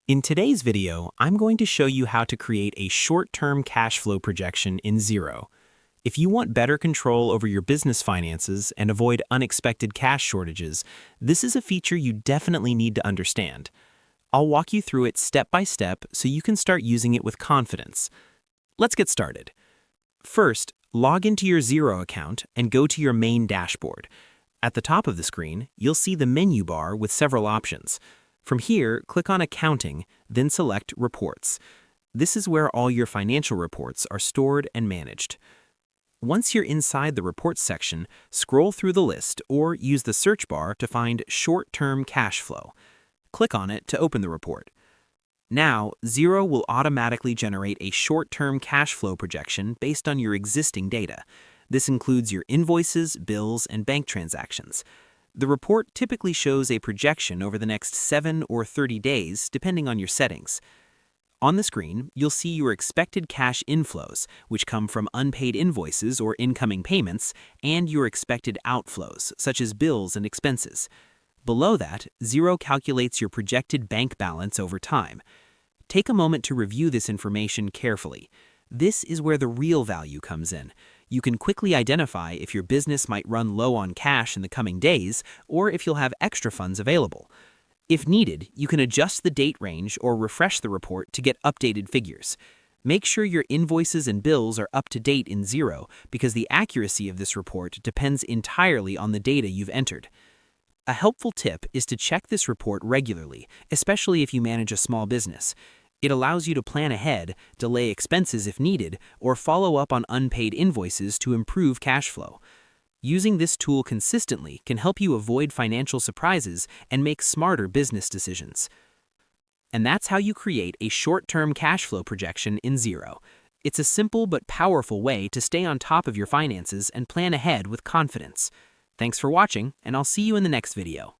In today's video, I'm going to show you how to create a short-term cash flow projection in Xero. If you want better control over your business finances and avoid unexpected cash shortages, this is a feature you definitely need to understand. I'll walk you through it step by step so you can start using it with confidence. Let's get started. First, log into your Xero account and go to your main dashboard. At the top of the screen, you'll see the menu bar with several options. From here, click on Accounting, then select Reports. This is where all your financial reports are stored and managed. Once you're inside the Reports section, scroll through the list or use the search bar to find Short-Term Cash Flow. Click on it to open the report. Now, Xero will automatically generate a short-term cash flow projection based on your existing data. This includes your invoices, bills, and bank transactions. The report typically shows a projection over the next 7 or 30 days, depending on your settings. On the screen, you'll see your expected cash inflows, which come from unpaid invoices or incoming payments, and your expected outflows, such as bills and expenses. Below that, Xero calculates your projected bank balance over time. Take a moment to review this information carefully. This is where the real value comes in. You can quickly identify if your business might run low on cash in the coming days or if you'll have extra funds available. If needed, you can adjust the date range or refresh the report to get updated figures. Make sure your invoices and bills are up to date in Xero because the accuracy of this report depends entirely on the data you've entered. A helpful tip is to check this report regularly, especially if you manage a small business. It allows you to plan ahead, delay expenses if needed, or follow up on unpaid invoices to improve cash flow. Using this tool consistently can help you avoid financial surprises and make smarter business decisions. And that's how you create a short-term cash flow projection in Xero. It's a simple but powerful way to stay on top of your finances and plan ahead with confidence. Thanks for watching, and I'll see you in the next video.